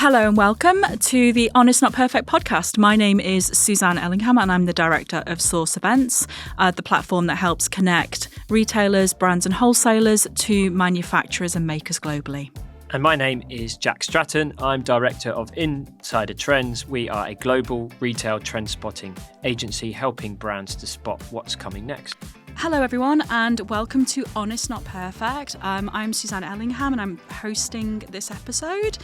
Hello and welcome to the Honest Not Perfect podcast. My name is Suzanne Ellingham and I'm the director of Source Events, the platform that helps connect retailers, brands and wholesalers to manufacturers and makers globally. And my name is Jack Stratton. I'm director of Insider Trends. We are a global retail trend spotting agency helping brands to spot what's coming next. Hello everyone and welcome to Honest Not Perfect. I'm Suzanne Ellingham and I'm hosting this episode.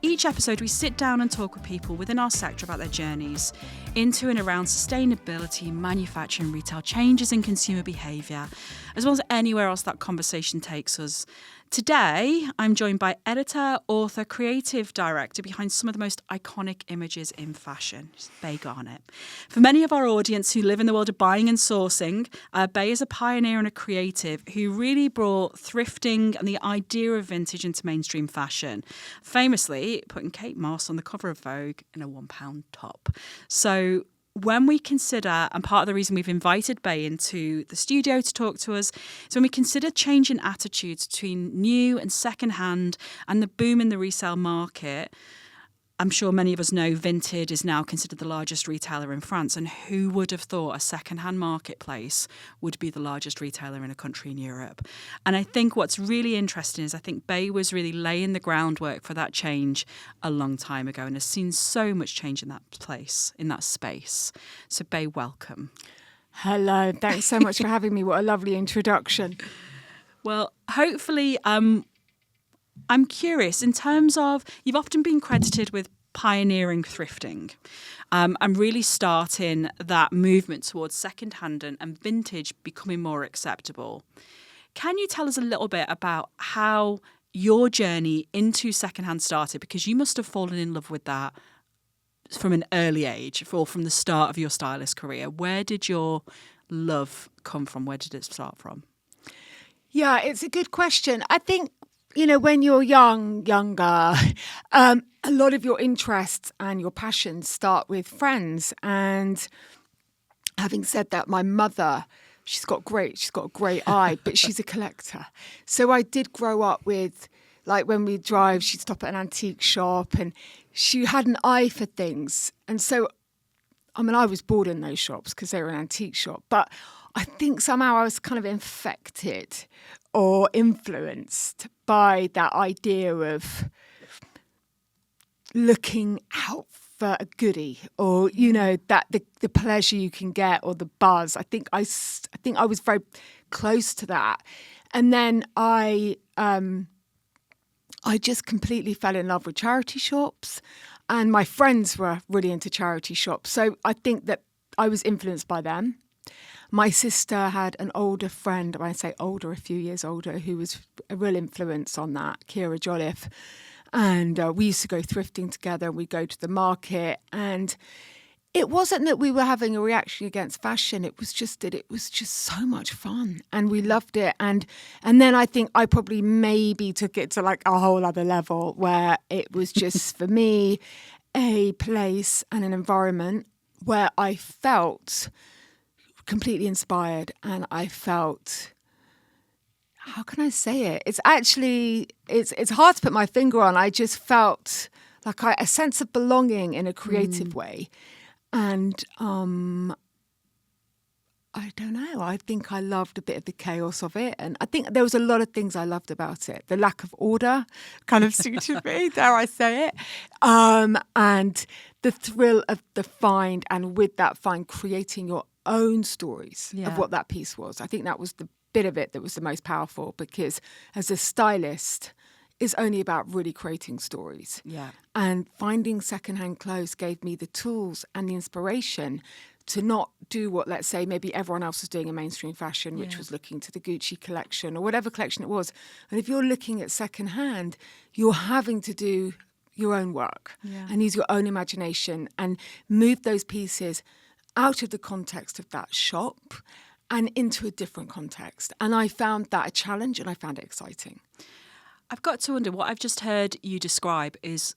Each episode we sit down and talk with people within our sector about their journeys into and around sustainability, manufacturing, retail changes in consumer behaviour, as well as anywhere else that conversation takes us. Today, I'm joined by editor, author, creative director behind some of the most iconic images in fashion, Bay Garnett. For many of our audience who live in the world of buying and sourcing, Bay is a pioneer and a creative who really brought thrifting and the idea of vintage into mainstream fashion, famously putting Kate Moss on the cover of Vogue in a £1 top. So when we consider, and part of the reason we've invited Bay into the studio to talk to us, is when we consider changing attitudes between new and secondhand and the boom in the resale market. I'm sure many of us know Vinted is now considered the largest retailer in France, and who would have thought a secondhand marketplace would be the largest retailer in a country in Europe? And I think what's really interesting is I think Bay was really laying the groundwork for that change a long time ago and has seen so much change in that place, in that space. So Bay, welcome. Hello, thanks so much for having me. What a lovely introduction. Well, hopefully, I'm curious, in terms of, you've often been credited with pioneering thrifting and really starting that movement towards secondhand and vintage becoming more acceptable. Can you tell us a little bit about how your journey into secondhand started? Because you must have fallen in love with that from an early age, or from the start of your stylist career. Where did your love come from? Where did it start from? Yeah, it's a good question. I think, you know, when you're younger, a lot of your interests and your passions start with friends. And having said that, my mother, she's got a great eye, but she's a collector. So I did grow up with, like, when we drive, she'd stop at an antique shop and she had an eye for things. And so, I mean, I was bored in those shops because they were an antique shop, but I think somehow I was kind of infected or influenced by that idea of looking out for a goodie, or, you know, that the pleasure you can get, or the buzz. I think I was very close to that. And then I just completely fell in love with charity shops, and my friends were really into charity shops. So I think that I was influenced by them. My sister had an older friend, when I say older, a few years older, who was a real influence on that, Kira Jolliffe. And we used to go thrifting together, and we'd go to the market. And it wasn't that we were having a reaction against fashion. It was just that it was just so much fun, and we loved it. And then I think I probably maybe took it to like a whole other level, where it was just, for me, a place and an environment where I felt completely inspired, and I felt, how can I say it? It's actually, it's hard to put my finger on. I just felt like a sense of belonging in a creative way. And I don't know, I think I loved a bit of the chaos of it. And I think there was a lot of things I loved about it. The lack of order kind of suited me, dare I say it. And the thrill of the find, and with that find, creating your own stories of what that piece was. I think that was the bit of it that was the most powerful, because as a stylist, it's only about really creating stories. Yeah. And finding secondhand clothes gave me the tools and the inspiration to not do what, let's say, maybe everyone else was doing in mainstream fashion, which was looking to the Gucci collection or whatever collection it was. And if you're looking at secondhand, you're having to do your own work and use your own imagination and move those pieces out of the context of that shop and into a different context. And I found that a challenge, and I found it exciting. I've got to wonder, what I've just heard you describe is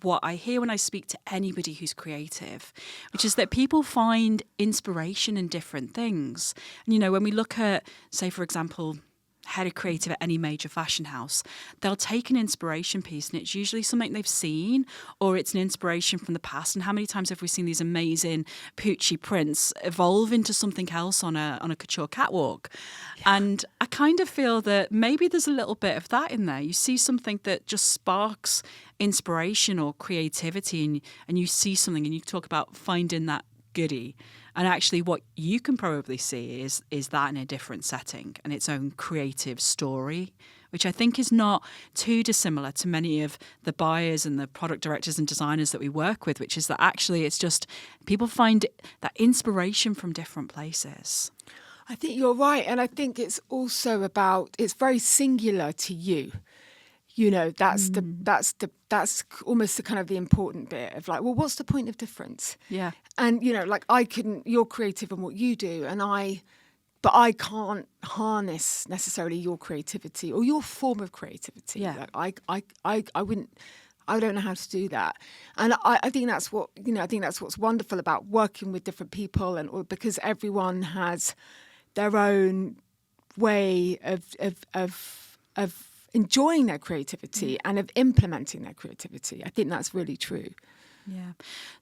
what I hear when I speak to anybody who's creative, which is that people find inspiration in different things. And, you know, when we look at, say, for example, head of creative at any major fashion house, they'll take an inspiration piece and it's usually something they've seen or it's an inspiration from the past. And how many times have we seen these amazing Pucci prints evolve into something else on a couture catwalk? Yeah. And I kind of feel that maybe there's a little bit of that in there. You see something that just sparks inspiration or creativity and you see something and you talk about finding that goodie. And actually what you can probably see is that in a different setting and its own creative story, which I think is not too dissimilar to many of the buyers and the product directors and designers that we work with, which is that actually it's just people find that inspiration from different places. I think you're right. And I think it's also it's very singular to you. You know, that's almost the kind of the important bit of like, well, what's the point of difference? Yeah. And, you know, like you're creative in what you do but I can't harness necessarily your creativity or your form of creativity. Yeah. Like I don't know how to do that. And I think that's what's wonderful about working with different people because everyone has their own way of enjoying their creativity and of implementing their creativity. I think that's really true. Yeah.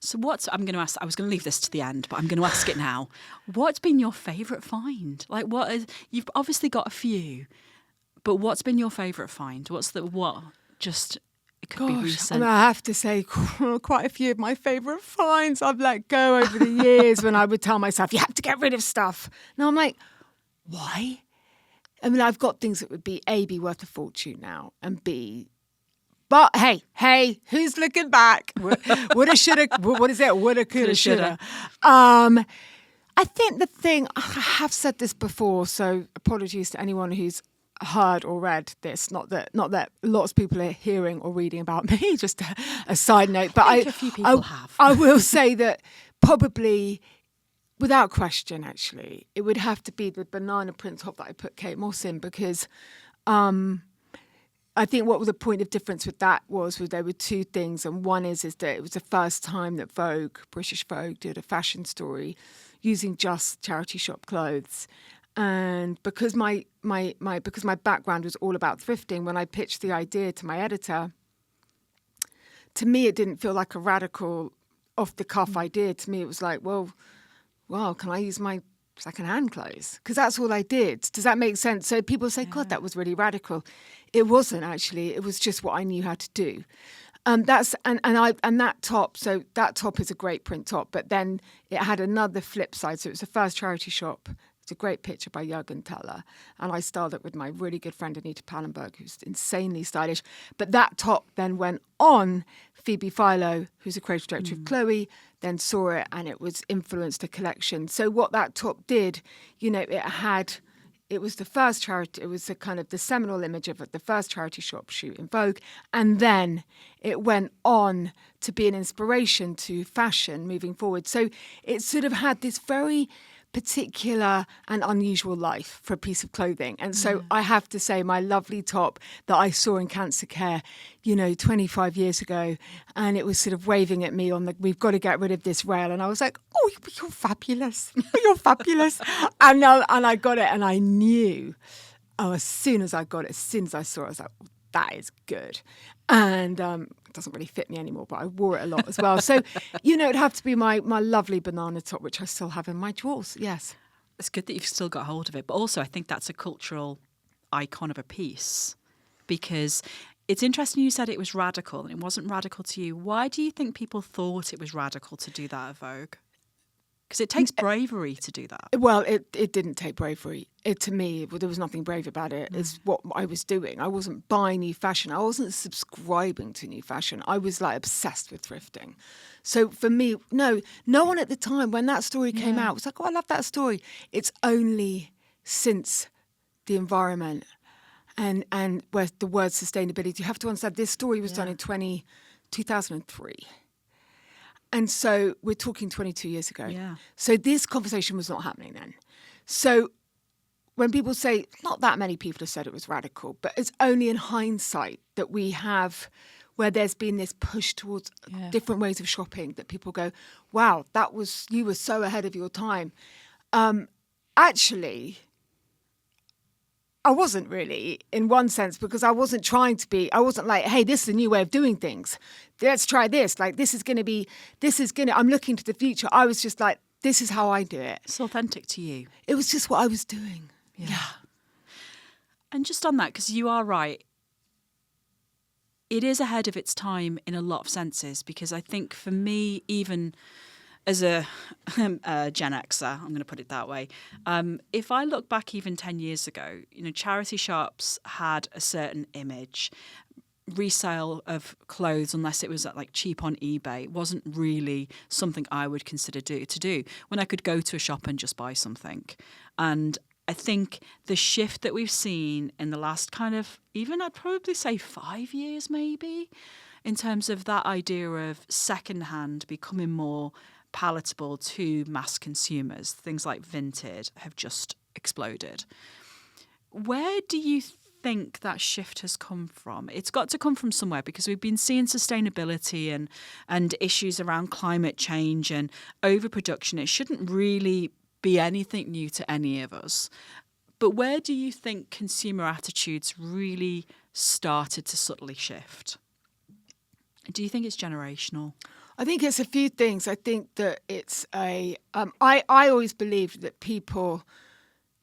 So I'm going to ask, I was going to leave this to the end, but I'm going to ask it now. What's been your favourite find? Like you've obviously got a few, but what's been your favourite find? It could be recent. And I have to say quite a few of my favourite finds I've let go over the years when I would tell myself, you have to get rid of stuff. Now I'm like, why? I mean, I've got things that would be A, be worth a fortune now, and B, but hey, who's looking back? Woulda, shoulda, what is it? Woulda, coulda, shoulda. I think the thing, I have said this before, so apologies to anyone who's heard or read this. Not that lots of people are hearing or reading about me, just a side note. But a few people have. I will say that probably, without question, actually, it would have to be the banana print top that I put Kate Moss in because I think what was the point of difference with that was there were two things. And one is that it was the first time that British Vogue, did a fashion story using just charity shop clothes. And because my background was all about thrifting, when I pitched the idea to my editor, to me it didn't feel like a radical off-the-cuff idea. To me it was like, well, can I use my secondhand clothes? Because that's all I did. Does that make sense? So people say, God, that was really radical. It wasn't actually. It was just what I knew how to do. That top. So that top is a great print top, but then it had another flip side. So it was the first charity shop. It's a great picture by Jürgen Teller, and I styled it with my really good friend Anita Pallenberg, who's insanely stylish. But that top then went on. Phoebe Philo, who's a creative director of Chloe, then saw it, and it was influenced a collection. So what that top did, it was the first charity. It was the kind of the seminal image of the first charity shop shoot in Vogue, and then it went on to be an inspiration to fashion moving forward. So it sort of had this very particular and unusual life for a piece of clothing. And so I have to say my lovely top that I saw in Cancer Care, 25 years ago, and it was sort of waving at me on we've got to get rid of this rail. And I was like, oh, you're fabulous. You're fabulous. And I got it, and I knew, as soon as I got it, as soon as I saw it, I was like, that is good. And it doesn't really fit me anymore, but I wore it a lot as well. So, it'd have to be my lovely banana top, which I still have in my drawers. Yes. It's good that you've still got hold of it. But also, I think that's a cultural icon of a piece, because it's interesting you said it was radical and it wasn't radical to you. Why do you think people thought it was radical to do that at Vogue? Because it takes bravery to do that. Well, it didn't take bravery. To me, there was nothing brave about it. It's what I was doing. I wasn't buying new fashion. I wasn't subscribing to new fashion. I was obsessed with thrifting. So for me, no one at the time when that story came out was like, oh, I love that story. It's only since the environment and where the word sustainability, you have to understand this story was done in 2003. And so we're talking 22 years ago. Yeah. So this conversation was not happening then. So when people say, not that many people have said it was radical, but it's only in hindsight that we have, where there's been this push towards different ways of shopping, that people go, wow, you were so ahead of your time. Actually, I wasn't really, in one sense, because I wasn't trying to be, I wasn't like, hey, this is a new way of doing things. Let's try this. Like, I'm looking to the future. I was just like, this is how I do it. It's authentic to you. It was just what I was doing. Yeah. And just on that, because you are right, it is ahead of its time in a lot of senses, because I think for me, even as a Gen Xer, I'm going to put it that way, if I look back even 10 years ago, charity shops had a certain image. Resale of clothes, unless it was like cheap on eBay, wasn't really something I would consider to do when I could go to a shop and just buy something. And I think the shift that we've seen in the last kind of, even I'd probably say 5 years maybe, in terms of that idea of secondhand becoming more palatable to mass consumers, things like vintage have just exploded. Where do you think that shift has come from? It's got to come from somewhere, because we've been seeing sustainability and issues around climate change and overproduction. It shouldn't really be anything new to any of us. But where do you think consumer attitudes really started to subtly shift? Do you think it's generational? I think it's a few things. I think that it's I always believed that people,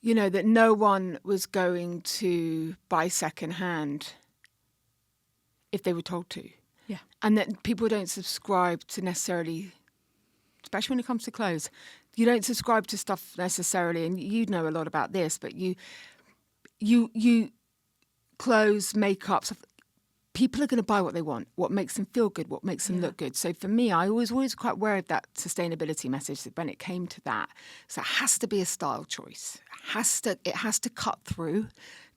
that no one was going to buy secondhand if they were told to. Yeah. And that people don't subscribe to necessarily, especially when it comes to clothes, you don't subscribe to stuff necessarily, and you know a lot about this, but you clothes, makeup, stuff. People are going to buy what they want, what makes them feel good, what makes them look good. So for me, I was always quite aware of that sustainability message when it came to that. So it has to be a style choice. It has to cut through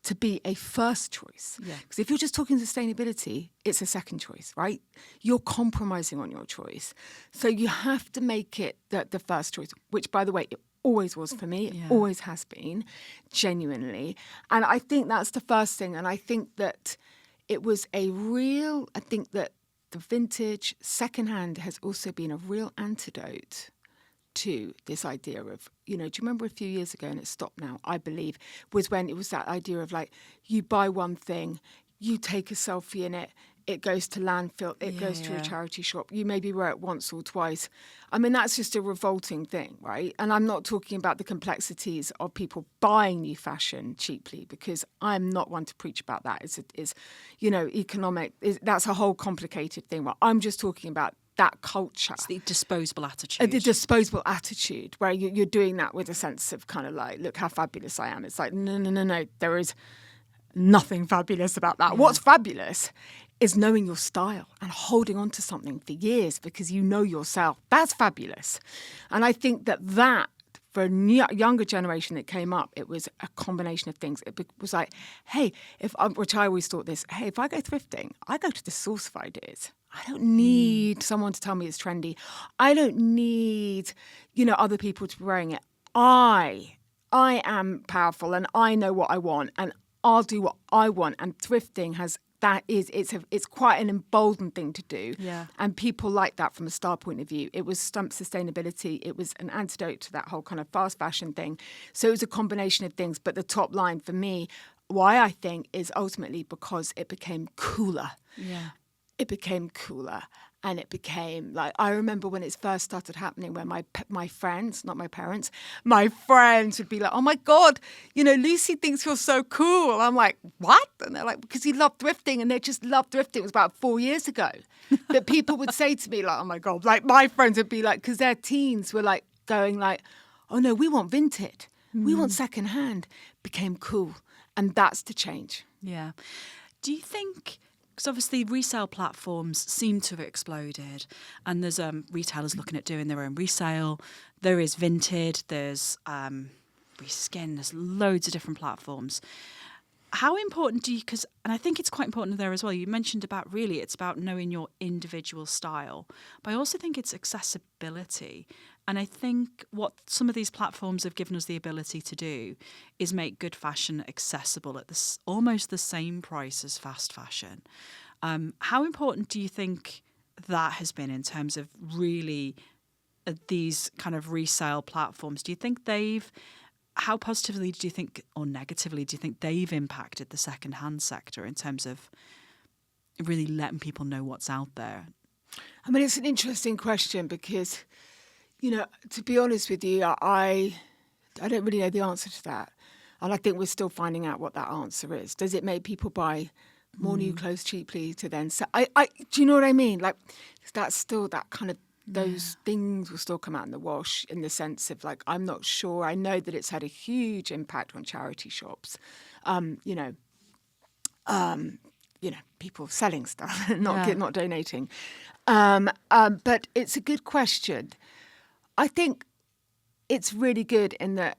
to be a first choice. Because if you're just talking sustainability, it's a second choice, right? You're compromising on your choice. So you have to make it the first choice, which, by the way, it always was for me. It always has been, genuinely. And I think that's the first thing. And I think that it was I think that the vintage secondhand has also been a real antidote to this idea of, do you remember a few years ago, and it's stopped now, I believe, was when it was that idea of like, you buy one thing, you take a selfie in it, it goes to landfill, it goes to a charity shop, you maybe wear it once or twice. I mean, that's just a revolting thing, right? And I'm not talking about the complexities of people buying new fashion cheaply, because I'm not one to preach about that. Economic, that's a whole complicated thing. Right? I'm just talking about that culture. It's the disposable attitude. The disposable attitude, where you're doing that with a sense of kind of like, look how fabulous I am. It's like, no, there is nothing fabulous about that. What's fabulous is knowing your style and holding on to something for years because you know yourself. That's fabulous. And I think that for a younger generation that came up, it was a combination of things. It was like, hey, which I always thought this, hey, if I go thrifting, I go to the source of ideas. I don't need someone to tell me it's trendy. I don't need, other people to be wearing it. I am powerful and I know what I want and I'll do what I want. And thrifting it's quite an emboldened thing to do. Yeah. And people like that from a style point of view. It was sustainability. It was an antidote to that whole kind of fast fashion thing. So it was a combination of things. But the top line for me, why I think, is ultimately because it became cooler. Yeah. It became cooler. And it became like, I remember when it first started happening, when my friends, not my parents, my friends would be like, oh my God, Lucy thinks you're so cool. I'm like, what? And they're like, because you love thrifting. And they just love thrifting. It was about 4 years ago. But people would say to me like, oh my God, like my friends would be like, because their teens were like going like, oh no, we want vintage. We want secondhand. Became cool. And that's the change. Yeah. Do you think... Because obviously resale platforms seem to have exploded, and there's retailers looking at doing their own resale. There is Vinted, there's Reskin, there's loads of different platforms. How important and I think it's quite important there as well, you mentioned about really it's about knowing your individual style, but I also think it's accessibility. And I think what some of these platforms have given us the ability to do is make good fashion accessible at almost the same price as fast fashion. How important do you think that has been in terms of really these kind of resale platforms? Do you think they've how positively do you think, or negatively do you think they've impacted the secondhand sector in terms of really letting people know what's out there? I mean, it's an interesting question because, to be honest with you, I don't really know the answer to that. And I think we're still finding out what that answer is. Does it make people buy more new clothes cheaply to then sell? Do you know what I mean? Like, that's still that kind of, those things will still come out in the wash, in the sense of, like, I'm not sure. I know that it's had a huge impact on charity shops. People selling stuff, not donating. But it's a good question. I think it's really good in that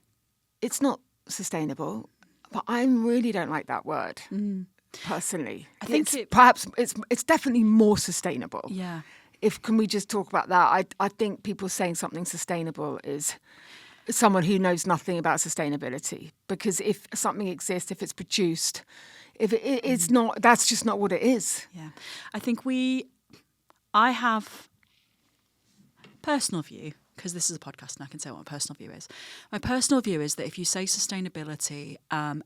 it's not sustainable, but I really don't like that word personally. I think it's definitely more sustainable. Yeah. Can we just talk about that? I think people saying something sustainable is someone who knows nothing about sustainability, because if something exists, if it's produced, if it's not, that's just not what it is. Yeah. I think I have personal view, because this is a podcast and I can say what my personal view is. My personal view is that if you say sustainability,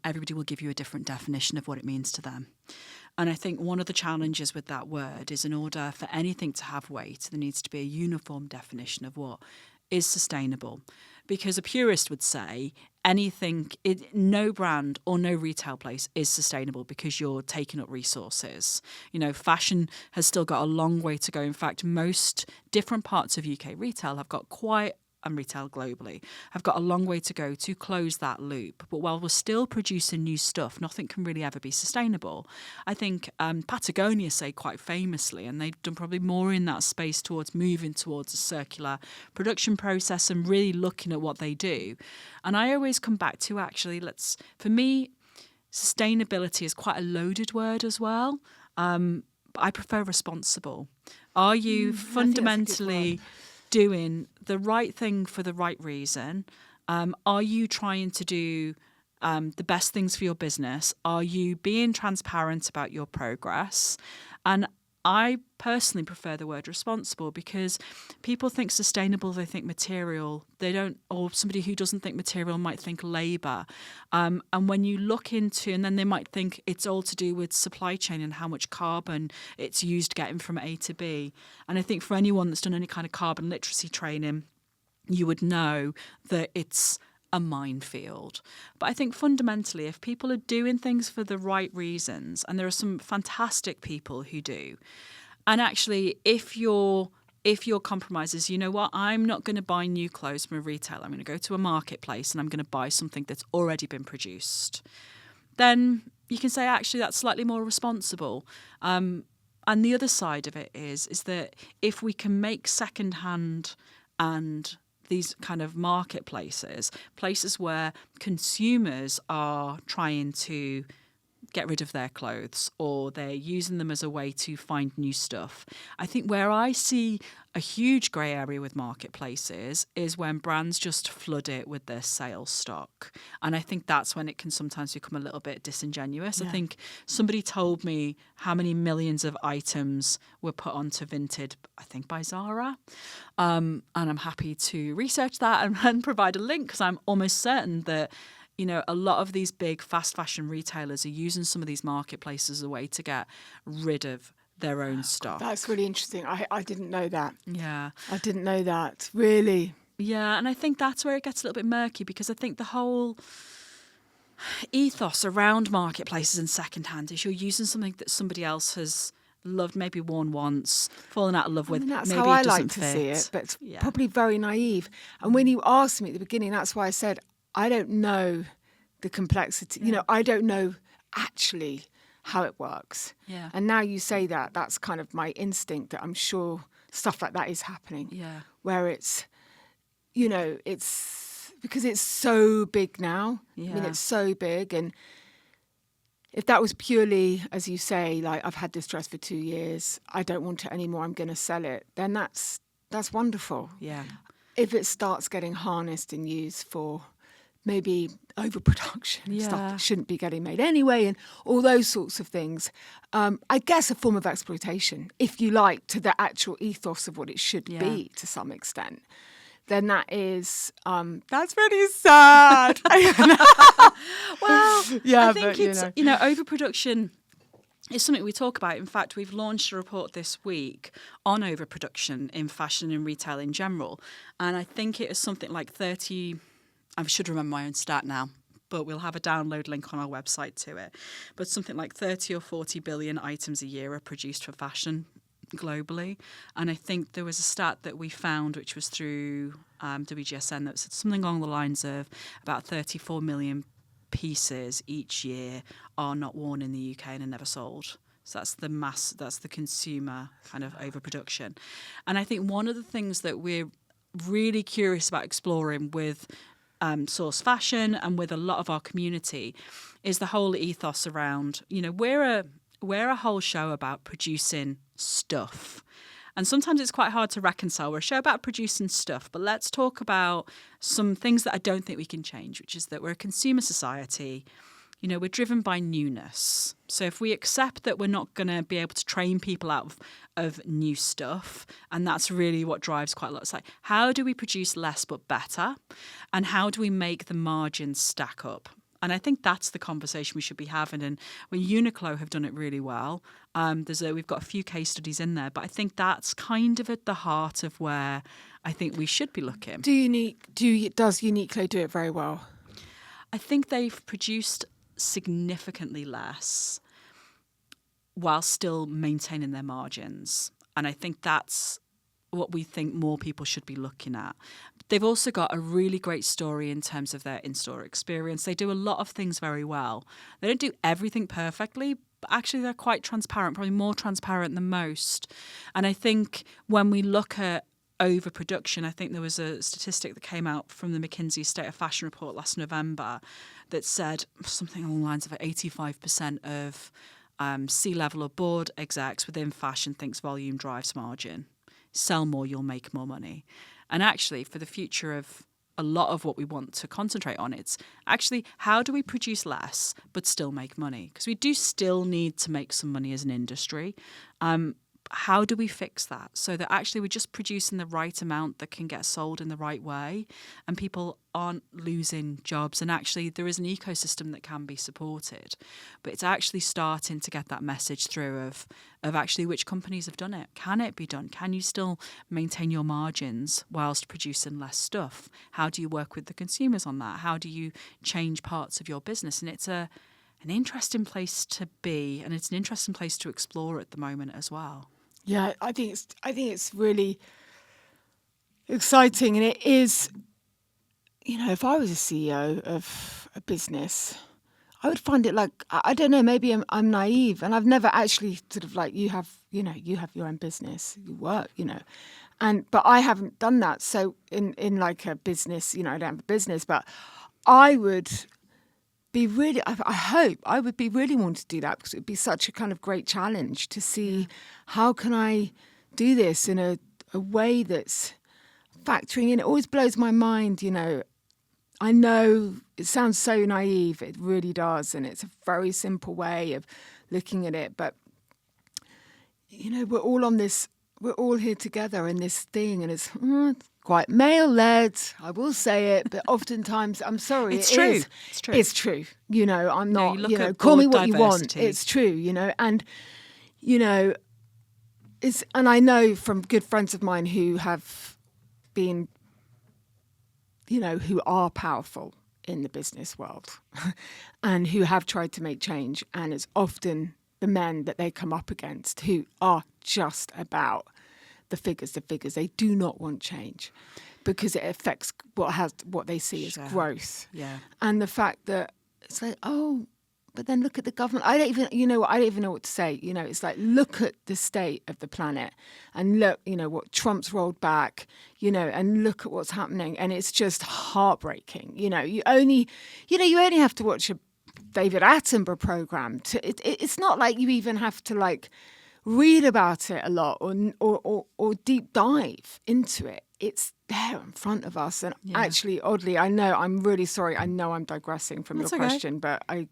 everybody will give you a different definition of what it means to them. And I think one of the challenges with that word is, in order for anything to have weight, there needs to be a uniform definition of what is sustainable. Because a purist would say no brand or no retail place is sustainable because you're taking up resources. Fashion has still got a long way to go. In fact, most different parts of UK retail have got and retail globally have got a long way to go to close that loop. But while we're still producing new stuff, nothing can really ever be sustainable. I think Patagonia say quite famously, and they've done probably more in that space towards moving towards a circular production process and really looking at what they do. And I always come back to, actually, for me, sustainability is quite a loaded word as well. I prefer responsible. Are you fundamentally doing the right thing for the right reason? Are you trying to do the best things for your business? Are you being transparent about your progress? And I personally prefer the word responsible, because people think sustainable, they think material. They don't, or somebody who doesn't think material might think labour. And when you look into, and then they might think it's all to do with supply chain and how much carbon it's used getting from A to B. And I think for anyone that's done any kind of carbon literacy training, you would know that it's a minefield. But I think fundamentally, if people are doing things for the right reasons, and there are some fantastic people who do, and actually if your compromise is, you know what, I'm not going to buy new clothes from a retailer, I'm going to go to a marketplace and I'm going to buy something that's already been produced, then you can say, actually, that's slightly more responsible. And the other side of it is that if we can make secondhand and these kind of marketplaces, places where consumers are trying to get rid of their clothes or they're using them as a way to find new stuff. I think where I see a huge grey area with marketplaces is when brands just flood it with their sales stock. And I think that's when it can sometimes become a little bit disingenuous. Yeah. I think somebody told me how many millions of items were put onto Vinted, I think by Zara. And I'm happy to research that and provide a link, because I'm almost certain that a lot of these big fast fashion retailers are using some of these marketplaces as a way to get rid of their own stock. That's really interesting. I didn't know that. Yeah. I didn't know that, really. Yeah, and I think that's where it gets a little bit murky, because I think the whole ethos around marketplaces and secondhand is you're using something that somebody else has loved, maybe worn once, fallen out of love with. That's maybe how I it like to fit. see it, but it's probably very naive. And when you asked me at the beginning, that's why I said, I don't know the complexity. Yeah. I don't know actually how it works. Yeah. And now you say that, that's kind of my instinct that I'm sure stuff like that is happening. Yeah. Where it's, it's because it's so big now. Yeah. I mean, it's so big. And if that was purely, as you say, like, I've had this dress for 2 years, I don't want it anymore, I'm going to sell it, then that's wonderful. Yeah. If it starts getting harnessed and used for maybe overproduction, stuff that shouldn't be getting made anyway, and all those sorts of things. I guess a form of exploitation, if you like, to the actual ethos of what it should be to some extent. then that is that's really sad. Well, yeah, I think but, it's overproduction is something we talk about. In fact, we've launched a report this week on overproduction in fashion and retail in general, and I think it is something like 30. I should remember my own stat now, but we'll have a download link on our website to it. But something like 30 or 40 billion items a year are produced for fashion globally. And I think there was a stat that we found, which was through WGSN, that said something along the lines of about 34 million pieces each year are not worn in the UK and are never sold. So that's the consumer kind of overproduction. And I think one of the things that we're really curious about exploring with Source Fashion and with a lot of our community is the whole ethos around, we're a whole show about producing stuff. And sometimes it's quite hard to reconcile. We're a show about producing stuff, but let's talk about some things that I don't think we can change, which is that we're a consumer society. We're driven by newness. So if we accept that we're not going to be able to train people out of new stuff, and that's really what drives quite a lot. It's like, how do we produce less but better? And how do we make the margins stack up? And I think that's the conversation we should be having. And Uniqlo have done it really well. We've got a few case studies in there, but I think that's kind of at the heart of where I think we should be looking. Does Uniqlo do it very well? I think they've produced significantly less while still maintaining their margins. And I think that's what we think more people should be looking at. They've also got a really great story in terms of their in-store experience. They do a lot of things very well. They don't do everything perfectly, but actually they're quite transparent, probably more transparent than most. And I think when we look at overproduction, I think there was a statistic that came out from the McKinsey State of Fashion report last November that said something along the lines of 85% of C-level or board execs within fashion thinks volume drives margin. Sell more, you'll make more money. And actually, for the future of a lot of what we want to concentrate on, it's actually how do we produce less but still make money? Because we do still need to make some money as an industry. How do we fix that so that actually we're just producing the right amount that can get sold in the right way and people aren't losing jobs, and actually there is an ecosystem that can be supported, but it's actually starting to get that message through of actually which companies have done it. Can it be done? Can you still maintain your margins whilst producing less stuff? How do you work with the consumers on that? How do you change parts of your business? And it's an interesting place to be, and it's an interesting place to explore at the moment as well. Yeah, I think it's really exciting, and it is. If I was a CEO of a business, I would find it like, I don't know, maybe I'm naive, and I've never actually sort of like you have your own business, you work, but I haven't done that. So in like a business, I don't have a business, but I would be really, I hope I would be really wanting to do that, because it would be such a kind of great challenge to see how can I do this in a way that's factoring in. It always blows my mind, I know it sounds so naive, it really does, and it's a very simple way of looking at it, but we're all here together in this thing, and it's quite male-led, I will say it, but oftentimes, I'm sorry, it's true. It's true. I'm not, call me what diversity. You want. It's true, and, and I know from good friends of mine who have been, who are powerful in the business world and who have tried to make change, and it's often the men that they come up against who are just about the figures. They do not want change because it affects what they see as growth. Yeah. And the fact that it's like, but then look at the government. I don't even know what to say. It's like, look at the state of the planet and look, what Trump's rolled back, and look at what's happening. And it's just heartbreaking. You only have to watch a David Attenborough program. It's not like you even have to like read about it a lot or deep dive into it. It's there in front of us. And actually, oddly, I'm really sorry. I know I'm digressing from your question, but I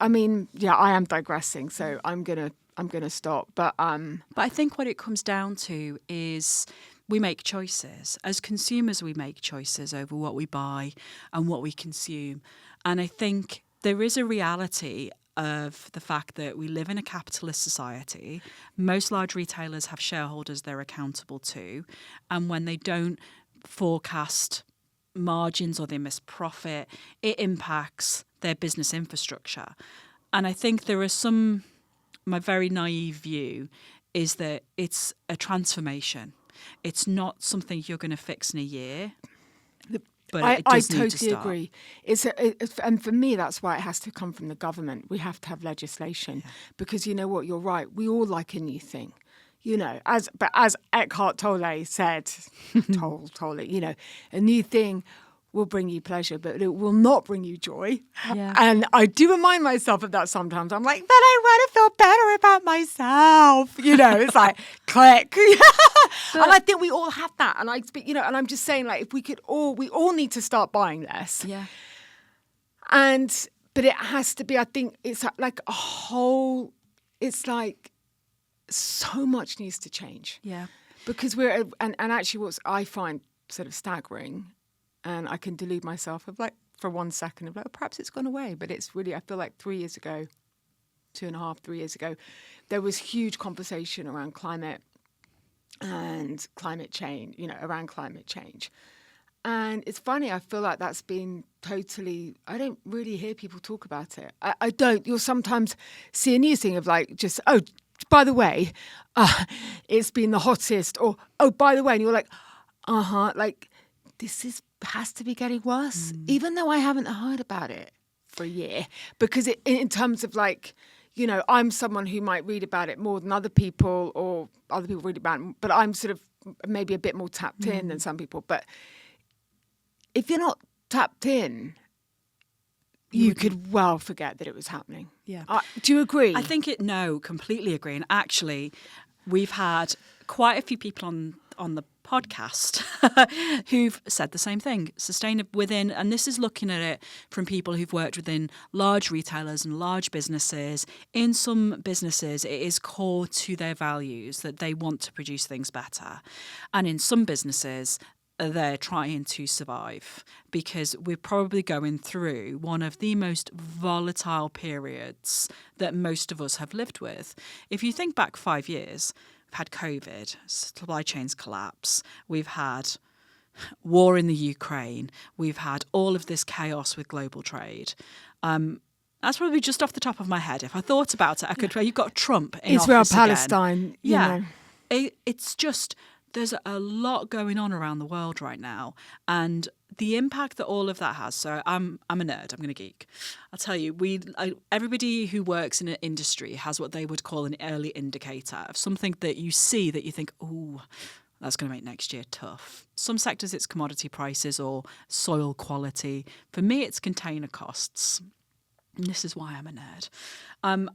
am digressing. So I'm gonna stop. But I think what it comes down to is we make choices. As consumers, we make choices over what we buy and what we consume. And I think there is a reality of the fact that we live in a capitalist society. Most large retailers have shareholders they're accountable to. And when they don't forecast margins or they miss profit, it impacts their business infrastructure. And I think there are some, my very naive view is that it's a transformation. It's not something you're going to fix in a year. But I does need to totally start. agree. And for me, that's why it has to come from the government. We have to have legislation because you know what, you're right. We all like a new thing, as Eckhart Tolle said, Tolle, a new thing will bring you pleasure, but it will not bring you joy. Yeah. And I do remind myself of that sometimes. I'm like, but I want to feel better about myself. It's like, click. And I think we all have that. And and I'm just saying, like, if we all need to start buying less. Yeah. But it has to be, I think it's like it's like so much needs to change. Yeah. Because and actually what I find sort of staggering, and I can delude myself of like for 1 second of like, oh, perhaps it's gone away. But it's really, I feel like 3 years ago, 2.5, 3 years ago, there was huge conversation around climate and climate change, around climate change. And it's funny, I feel like that's been totally, I don't really hear people talk about it. I don't. You'll sometimes see a news thing of like just, oh, by the way, it's been the hottest, or, oh, by the way, and you're like, like this has to be getting worse, even though I haven't heard about it for a year. Because in terms of like, I'm someone who might read about it more than other people, or other people read about it, but I'm sort of maybe a bit more tapped in than some people. But if you're not tapped in, you could well forget that it was happening. Yeah. Do you agree? I think completely agree. And actually, we've had quite a few people on the podcast who've said the same thing. Within, and this is looking at it from people who've worked within large retailers and large businesses. In some businesses, it is core to their values that they want to produce things better. And in some businesses, they're trying to survive because we're probably going through one of the most volatile periods that most of us have lived with. If you think back 5 years, we've had COVID, supply chains collapse, we've had war in the Ukraine, we've had all of this chaos with global trade. That's probably just off the top of my head. If I thought about it, I could. You've got Trump in Israel, office Palestine. again. It's just, there's a lot going on around the world right now, and the impact that all of that has. So I'm a nerd. I'm going to geek. I'll tell you, everybody who works in an industry has what they would call an early indicator of something that you see that you think, oh, that's going to make next year tough. Some sectors it's commodity prices or soil quality. For me, it's container costs. And this is why I'm a nerd.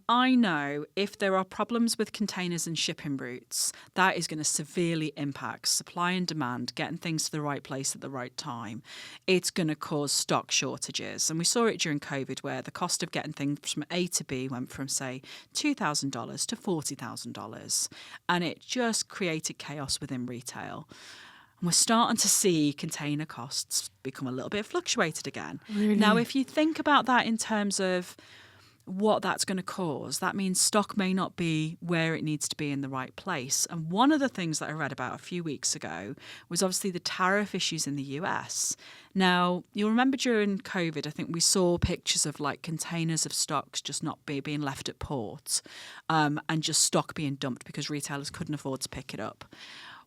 I know if there are problems with containers and shipping routes, that is going to severely impact supply and demand, getting things to the right place at the right time. It's going to cause stock shortages. And we saw it during COVID where the cost of getting things from A to B went from, say, $2,000 to $40,000. And it just created chaos within retail. We're starting to see container costs become a little bit fluctuated again. Really? Now, if you think about that in terms of what that's going to cause, that means stock may not be where it needs to be in the right place. And one of the things that I read about a few weeks ago was obviously the tariff issues in the US. Now, you'll remember during COVID, I think we saw pictures of like containers of stocks just not being left at port and just stock being dumped because retailers couldn't afford to pick it up.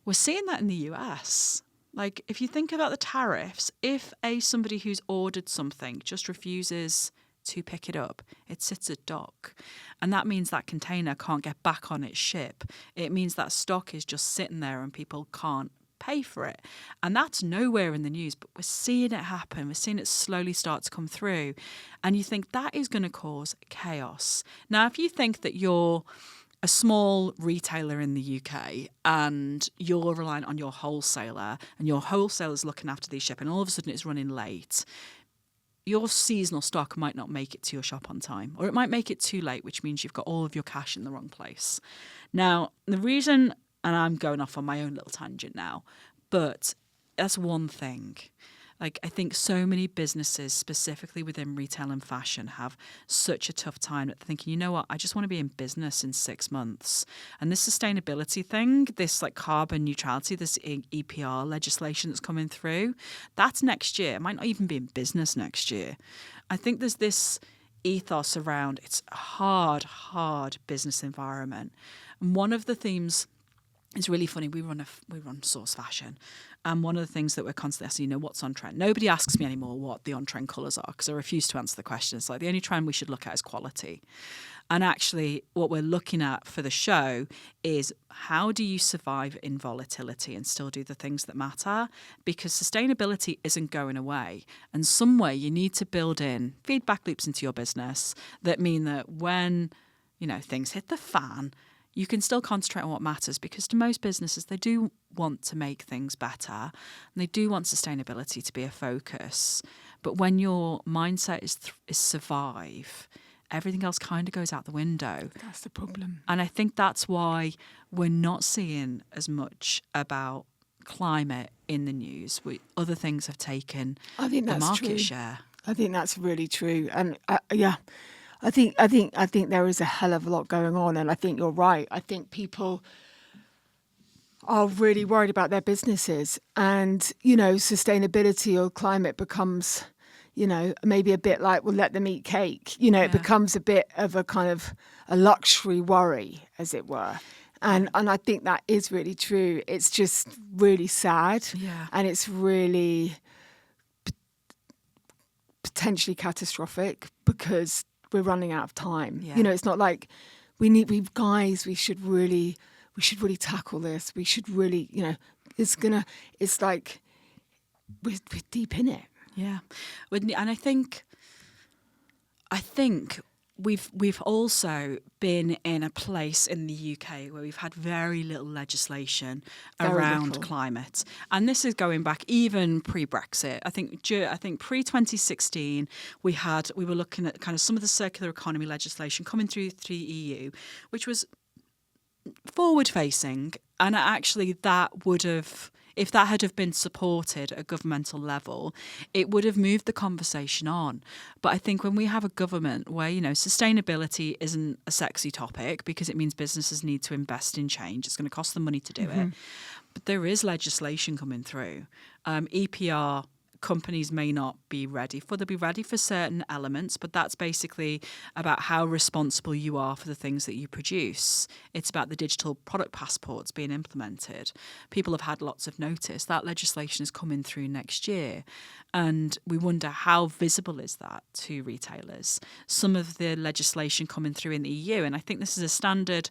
We're seeing that in the US. Like, if you think about the tariffs, if somebody who's ordered something just refuses to pick it up, it sits at dock. And that means that container can't get back on its ship. It means that stock is just sitting there and people can't pay for it. And that's nowhere in the news, but we're seeing it happen. We're seeing it slowly start to come through. And you think that is going to cause chaos. Now, if you think that you're a small retailer in the UK and you're reliant on your wholesaler and your wholesaler's looking after these shipping and all of a sudden it's running late, your seasonal stock might not make it to your shop on time, or it might make it too late, which means you've got all of your cash in the wrong place. Now, the reason and I'm going off on my own little tangent now, but that's one thing. Like, I think so many businesses, specifically within retail and fashion, have such a tough time at thinking, you know what, I just want to be in business in 6 months. And this sustainability thing, this like carbon neutrality, this EPR legislation that's coming through, that's next year. It might not even be in business next year. I think there's this ethos around it's a hard business environment. And one of the themes is really funny. We run Source Fashion. And one of the things that we're constantly asking, what's on trend? Nobody asks me anymore what the on-trend colours are because I refuse to answer the question. It's like the only trend we should look at is quality. And actually what we're looking at for the show is how do you survive in volatility and still do the things that matter? Because sustainability isn't going away. And somewhere you need to build in feedback loops into your business that mean that when, things hit the fan, you can still concentrate on what matters, because to most businesses, they do want to make things better and they do want sustainability to be a focus. But when your mindset is survive, everything else kind of goes out the window. That's the problem. And I think that's why we're not seeing as much about climate in the news. Other things have taken the market share. I think that's really true. And I think there is a hell of a lot going on, and I think you're right. I think people are really worried about their businesses, and sustainability or climate becomes, maybe a bit like, well, let them eat cake. It becomes a bit of a kind of a luxury worry, as it were. And I think that is really true. It's just really sad, and it's really potentially catastrophic because we're running out of time. It's not like we should really tackle this. We should really, it's like we're deep in it. Yeah. And I think we've also been in a place in the UK where we've had very little legislation around climate. And this is going back even pre-Brexit. I think pre-2016 we were looking at kind of some of the circular economy legislation coming through the EU, which was forward-facing. And actually that would have, if that had have been supported at a governmental level, it would have moved the conversation on. But I think when we have a government where, sustainability isn't a sexy topic because it means businesses need to invest in change, it's going to cost them money to do it. But there is legislation coming through. EPR companies may not be ready for. They'll be ready for certain elements, but that's basically about how responsible you are for the things that you produce. It's about the digital product passports being implemented. People have had lots of notice. That legislation is coming through next year. And we wonder how visible is that to retailers. Some of the legislation coming through in the EU, and I think this is a standard.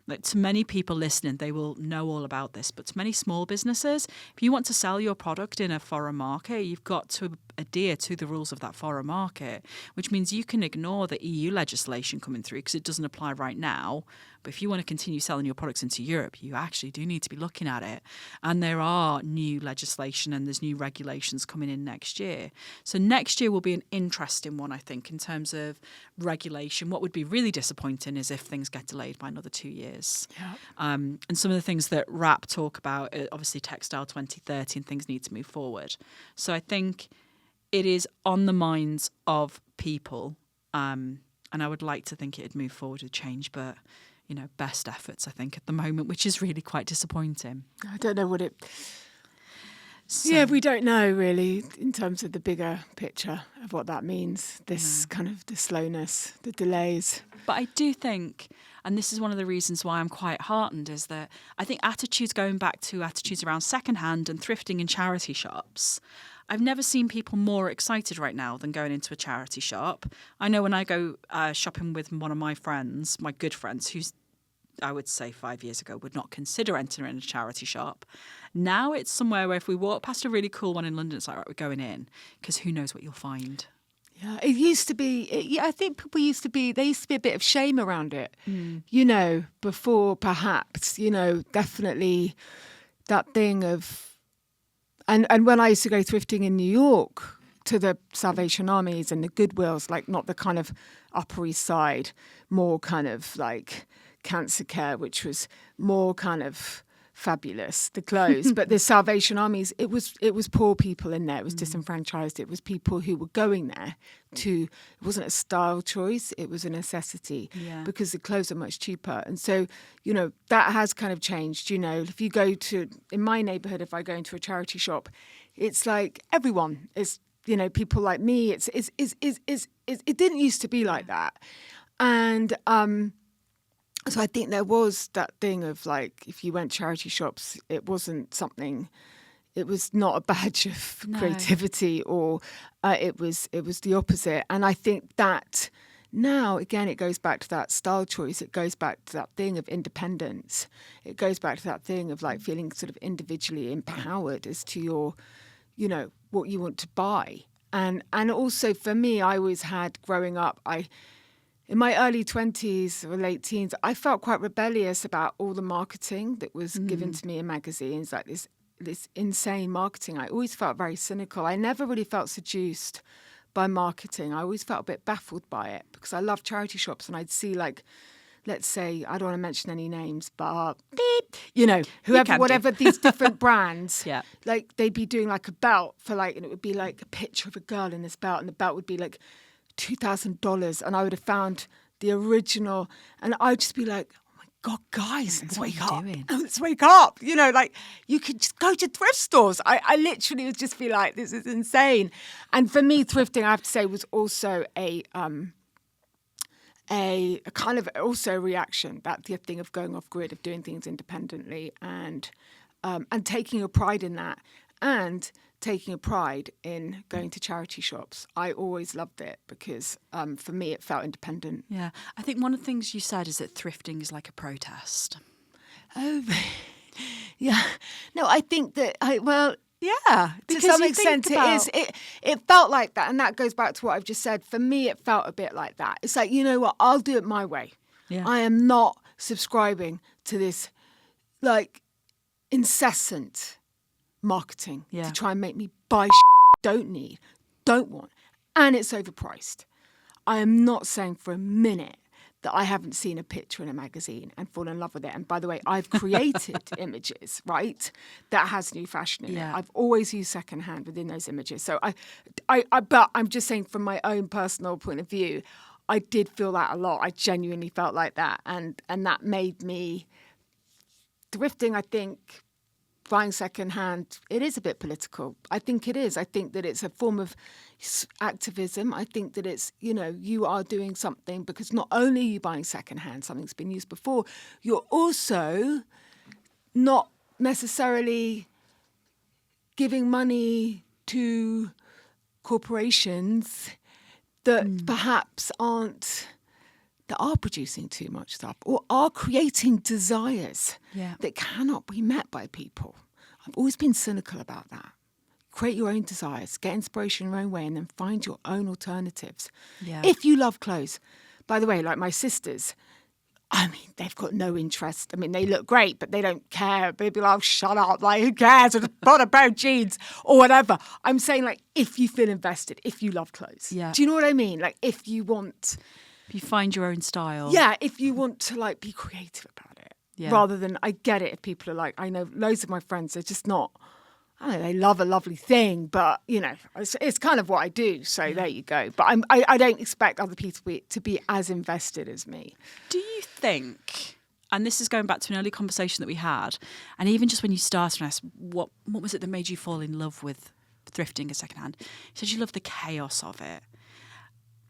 Like, to many people listening, they will know all about this. But to many small businesses, if you want to sell your product in a foreign market, you've got to adhere to the rules of that foreign market, which means you can ignore the EU legislation coming through because it doesn't apply right now. But if you want to continue selling your products into Europe, you actually do need to be looking at it. And there are new legislation and there's new regulations coming in next year. So next year will be an interesting one, I think, in terms of regulation. What would be really disappointing is if things get delayed by another 2 years. Yeah. And some of the things that RAP talk about, obviously Textile 2030, and things need to move forward. So I think it is on the minds of people. And I would like to think it'd move forward with change, but best efforts, I think, at the moment, which is really quite disappointing. I don't know what it... So, we don't know, really, in terms of the bigger picture of what that means, this kind of the slowness, the delays. But I do think, and this is one of the reasons why I'm quite heartened, is that I think going back to attitudes around secondhand and thrifting in charity shops, I've never seen people more excited right now than going into a charity shop. I know when I go shopping with one of my friends, my good friends, who's I would say 5 years ago would not consider entering a charity shop. Now it's somewhere where if we walk past a really cool one in London, it's like, right, we're going in, because who knows what you'll find. Yeah, it used to be, I think there used to be a bit of shame around it, before perhaps, definitely that thing of, and when I used to go thrifting in New York to the Salvation Armies and the Goodwills, like not the kind of Upper East Side, more kind of like cancer care, which was more kind of fabulous, the clothes. But the Salvation Armies, it was poor people in there. It was disenfranchised. It was people who were going there it wasn't a style choice. It was a necessity because the clothes are much cheaper. And so, that has kind of changed. If you go in my neighborhood, if I go into a charity shop, it's like everyone is, people like me. It didn't used to be like that. And, so I think there was that thing of like, if you went charity shops, it wasn't something, it was not a badge of creativity, or it was the opposite. And I think that now, again, it goes back to that style choice. It goes back to that thing of independence. It goes back to that thing of like feeling sort of individually empowered as to your, what you want to buy. And also for me, I always had, growing up, in my early 20s or late teens, I felt quite rebellious about all the marketing that was given to me in magazines, like this insane marketing. I always felt very cynical. I never really felt seduced by marketing. I always felt a bit baffled by it because I love charity shops, and I'd see, like, let's say, I don't want to mention any names, but whoever, whatever, these different brands, like they'd be doing like a belt for like, and it would be like a picture of a girl in this belt, and the belt would be like $2,000, and I would have found the original, and I'd just be like, oh my God, guys, let's wake up. Let's wake up. Like you could just go to thrift stores. I literally would just be like, this is insane. And for me, thrifting, I have to say, was also a kind of also a reaction, that the thing of going off grid, of doing things independently, and taking a pride in that, and taking a pride in going to charity shops. I always loved it because for me it felt independent. Yeah. I think one of the things you said is that thrifting is like a protest. Oh, yeah. No, I think that, yeah, to some extent it is. It felt like that, and that goes back to what I've just said. For me, it felt a bit like that. It's like, you know what, I'll do it my way. Yeah. I am not subscribing to this, like, incessant marketing to try and make me buy don't need, don't want, and it's overpriced. I am not saying for a minute that I haven't seen a picture in a magazine and fallen in love with it. And by the way, I've created images, right, that has new fashion in it. I've always used secondhand within those images. So but I'm just saying, from my own personal point of view, I did feel that a lot. I genuinely felt like that, and that made me thrifting. I think buying secondhand, it is a bit political. I think it is. I think that it's a form of activism. I think that it's, you are doing something, because not only are you buying secondhand, something's been used before, you're also not necessarily giving money to corporations that perhaps are producing too much stuff, or are creating desires that cannot be met by people. I've always been cynical about that. Create your own desires, get inspiration your own way, and then find your own alternatives. Yeah. If you love clothes, by the way, like my sisters, I mean, they've got no interest. I mean, they look great, but they don't care. They'd be like, oh, shut up. Like, who cares? I just bought a pair of jeans or whatever. I'm saying, like, if you feel invested, if you love clothes. Yeah. Do you know what I mean? Like, if you want... If you find your own style. Yeah, if you want to, like, be creative about it. Yeah. Rather than, I get it if people are like, I know loads of my friends, they're just not... I don't know, they love a lovely thing, but, it's kind of what I do. So there you go. But I don't expect other people to be as invested as me. Do you think, and this is going back to an early conversation that we had, and even just when you started and asked, what was it that made you fall in love with thrifting and secondhand? You said you love the chaos of it.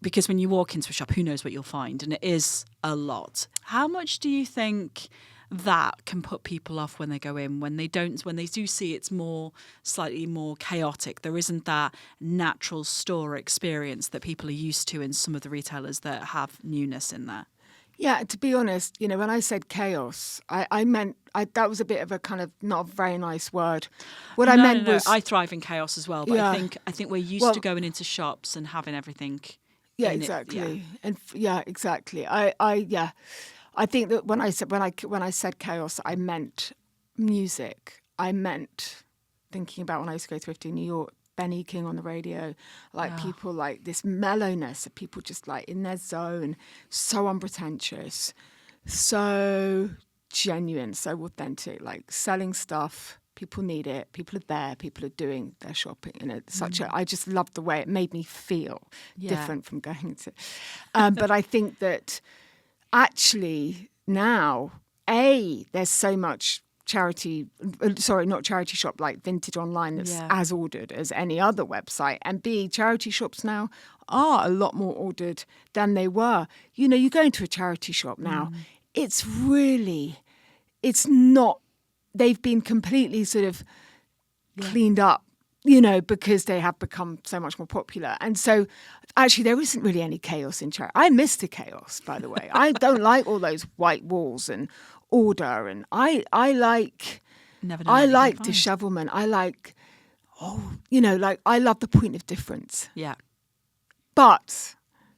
Because when you walk into a shop, who knows what you'll find? And it is a lot. How much do you think that can put people off when they go in, when they do see it's slightly more chaotic? There isn't that natural store experience that people are used to in some of the retailers that have newness in there. Yeah, to be honest, when I said chaos, I meant that was a bit of a kind of not a very nice word. What I meant was, I thrive in chaos as well, but I think we're used to going into shops and having everything. Yeah, exactly. And exactly. I think that when I said chaos, I meant music. I meant thinking about when I used to go thrifting in New York, Benny King on the radio, people like this mellowness of people just like in their zone, so unpretentious, so genuine, so authentic, like selling stuff. People need it. People are there. People are doing their shopping. And it's I just loved the way it made me feel different from going to. But I think that actually now, there's so much not charity shop, like vintage online that's as ordered as any other website. And B, charity shops now are a lot more ordered than they were. You know, you go into a charity shop now, it's not, they've been completely sort of cleaned up, you know, because they have become so much more popular. And so actually there isn't really any chaos in charity. I miss the chaos, by the way. I don't like all those white walls and order, and I like dishevelment. I like, I love the point of difference. Yeah. But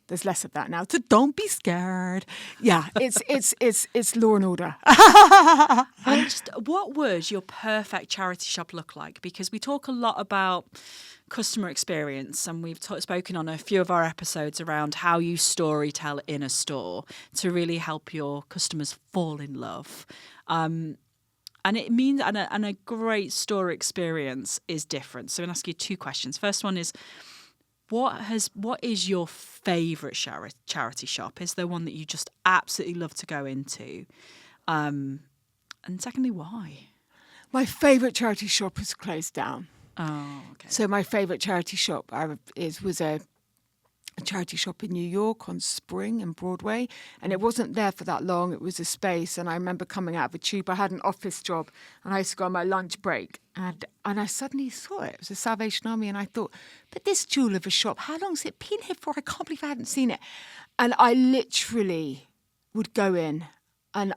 there's less of that now. So don't be scared. Yeah, it's law and order. And just, what would your perfect charity shop look like? Because we talk a lot about customer experience, and we've spoken on a few of our episodes around how you storytell in a store to really help your customers fall in love. And it means, and a great store experience is different. So I'm going to ask you two questions. First one is, what is your favourite charity shop? Is there one that you just absolutely love to go into? And secondly, why? My favourite charity shop has closed down. Oh, okay. So my favourite charity shop was a charity shop in New York on Spring and Broadway, and it wasn't there for that long. It was a space, and I remember coming out of a tube. I had an office job, and I used to go on my lunch break, and I suddenly saw it. It was a Salvation Army, and I thought, but this jewel of a shop, how long's it been here for? I can't believe I hadn't seen it. And I literally would go in, and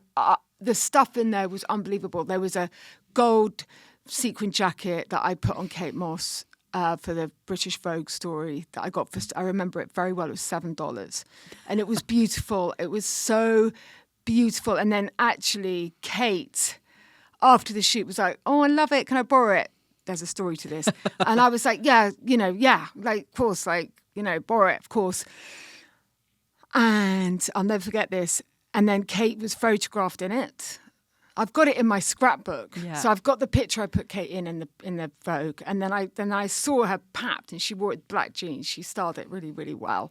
the stuff in there was unbelievable. There was a gold sequin jacket that I put on Kate Moss for the British Vogue story that I got I remember it very well. It was $7, and it was beautiful. It was so beautiful. And then actually Kate, after the shoot, was like, "Oh, I love it. Can I borrow it?" There's a story to this. And I was like, "Yeah, like, of course, like, borrow it, of course." And I'll never forget this. And then Kate was photographed in it. I've got it in my scrapbook. Yeah. So I've got the picture I put Kate in the Vogue. And then I saw her papped, and she wore it black jeans. She styled it really, really well.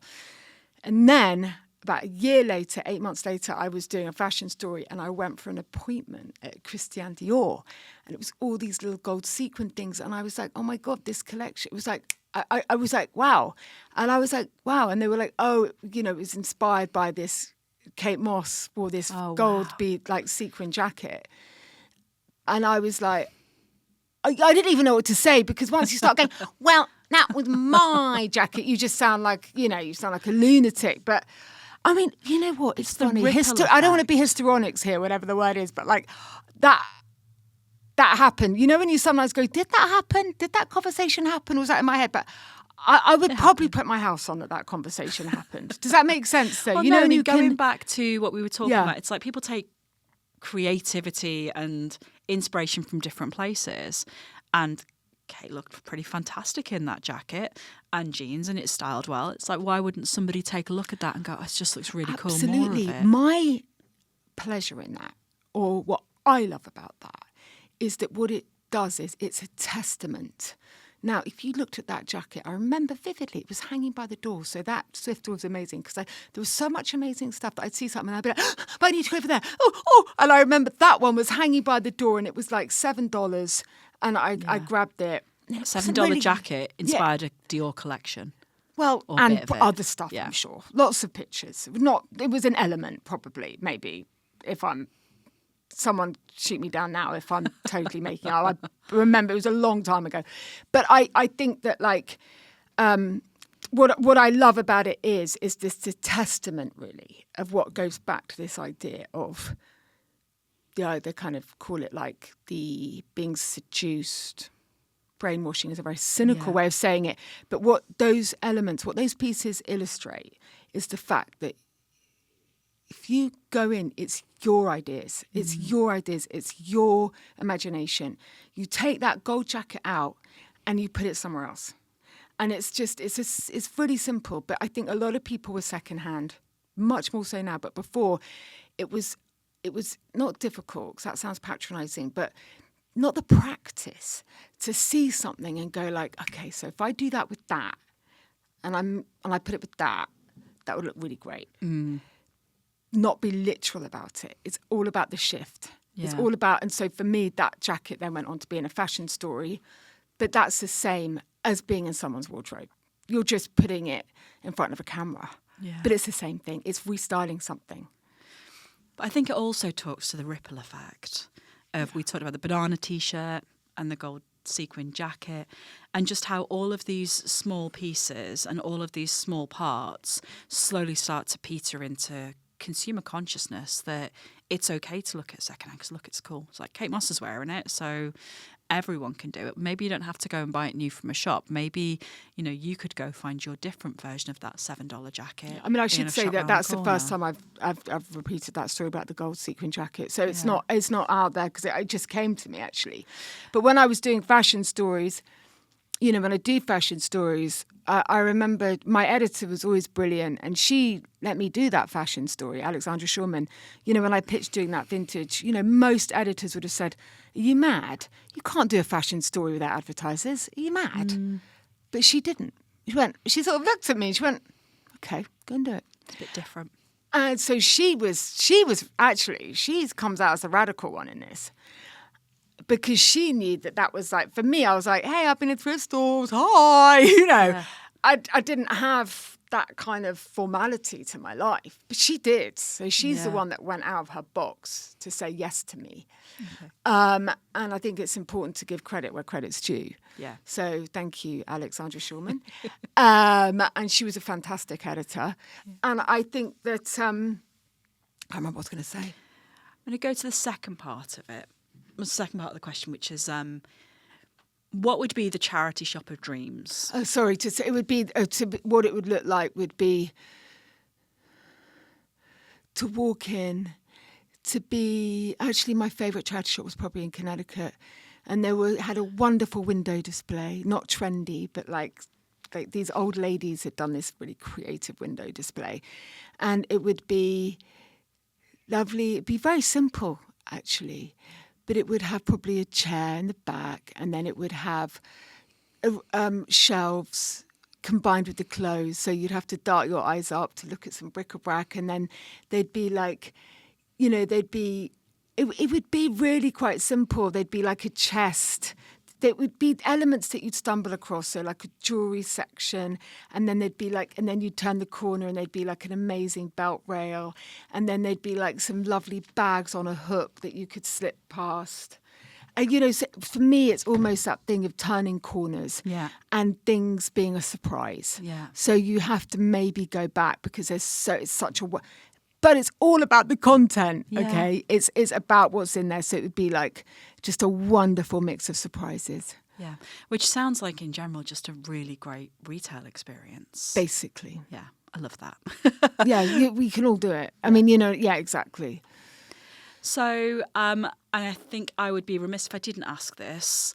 And then about a year later, 8 months later, I was doing a fashion story, and I went for an appointment at Christian Dior. And it was all these little gold sequin things. And I was like, oh my God, this collection. It was like, I was like, wow. And I was like, wow. And they were like, oh, it was inspired by this. Kate Moss wore this gold bead, like sequin jacket. And I was like, I didn't even know what to say, because once you start going, well, that was my jacket, you just sound like, you sound like a lunatic. But I mean, you know what? It's funny. I don't want to be histrionics here, whatever the word is, but like that happened. You know, when you sometimes go, did that happen? Did that conversation happen? Or was that in my head? But I would probably put my house on that conversation happened. Does that make sense, though? Well, going back to what we were talking about, it's like people take creativity and inspiration from different places. And Kate looked pretty fantastic in that jacket and jeans, and it's styled well. It's like, why wouldn't somebody take a look at that and go, oh, it just looks really cool, more of it? My pleasure in that, or what I love about that, is that what it does is it's a testament. Now, if you looked at that jacket, I remember vividly, it was hanging by the door. So that Swift was amazing, because there was so much amazing stuff that I'd see something and I'd be like, but I need to go over there. Oh. And I remember that one was hanging by the door, and it was like $7. And I grabbed it. $7 jacket inspired a Dior collection. Well, and other stuff, I'm sure. Lots of pictures. It was an element, probably, maybe, if I'm... Someone shoot me down now if I'm totally making it up. I remember it was a long time ago. But I think that, like, what I love about it is this the testament, really, of what goes back to this idea of they kind of call it like the being seduced. Brainwashing is a very cynical way of saying it. But what those pieces illustrate is the fact that if you go in, it's your ideas. It's your ideas. It's your imagination. You take that gold jacket out and you put it somewhere else. And it's really simple. But I think a lot of people were secondhand, much more so now. But before, it was it was not difficult, because that sounds patronising, but not the practice to see something and go like, okay, so if I do that with that, and I put it with that would look really great. Not be literal about it. It's all about the shift. Yeah. It's all about, and so for me, that jacket then went on to be in a fashion story, but that's the same as being in someone's wardrobe. You're just putting it in front of a camera. Yeah. But it's the same thing. It's restyling something. But I think it also talks to the ripple effect of, we talked about the banana T-shirt and the gold sequin jacket, and just how all of these small pieces and all of these small parts slowly start to peter into consumer consciousness that it's okay to look at secondhand because look, it's cool. It's like Kate Moss is wearing it, so everyone can do it. Maybe you don't have to go and buy it new from a shop. Maybe, you could go find your different version of that $7 jacket. I mean, I should say that that's the first time I've repeated that story about the gold sequin jacket. So it's not out there because it just came to me actually. But when I was doing fashion stories, when I do fashion stories, I remember my editor was always brilliant, and she let me do that fashion story, Alexandra Shulman. When I pitched doing that vintage, most editors would have said, "Are you mad? You can't do a fashion story without advertisers. Are you mad?" But she didn't. She sort of looked at me and she went, "Okay, go and do it." It's a bit different. And so she comes out as a radical one in this. Because she knew that was like, for me, I was like, hey, I've been in thrift stores, hi, Yeah. I didn't have that kind of formality to my life, but she did. So she's the one that went out of her box to say yes to me. Okay. And I think it's important to give credit where credit's due. Yeah. So thank you, Alexandra Shulman. And she was a fantastic editor. Yeah. And I think that, I can't remember what I was going to say. I'm going to go to the second part of it. The second part of the question, which is, what would be the charity shop of dreams? Oh, sorry. It would be what it would look like would be to walk in, to be. Actually, my favourite charity shop was probably in Connecticut, and had a wonderful window display, not trendy, but like these old ladies had done this really creative window display, and it would be lovely. It'd be very simple, actually. But it would have probably a chair in the back, and then it would have shelves combined with the clothes. So you'd have to dart your eyes up to look at some bric-a-brac, and then they'd be like, it would be really quite simple. They'd be like a chest. There would be elements that you'd stumble across, so like a jewellery section, and then and then you'd turn the corner and there'd be like an amazing belt rail, and then there'd be like some lovely bags on a hook that you could slip past. And, so for me, it's almost that thing of turning corners and things being a surprise. Yeah. So you have to maybe go back because it's such a... But it's all about the content, okay? It's about what's in there. So it would be like just a wonderful mix of surprises. Yeah, which sounds like in general just a really great retail experience. Basically. Yeah, I love that. Yeah, we can all do it. I mean, exactly. So, and I think I would be remiss if I didn't ask this.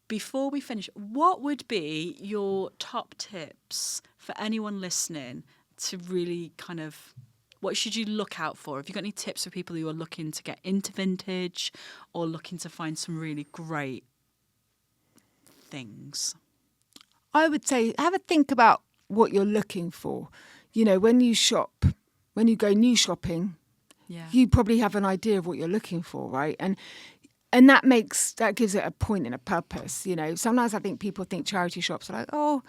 Before we finish, what would be your top tips for anyone listening to really kind of... What should you look out for? Have you got any tips for people who are looking to get into vintage or looking to find some really great things? I would say have a think about what you're looking for. When you shop, when you go new shopping, you probably have an idea of what you're looking for, right? And that gives it a point and a purpose. Sometimes I think people think charity shops are like, oh,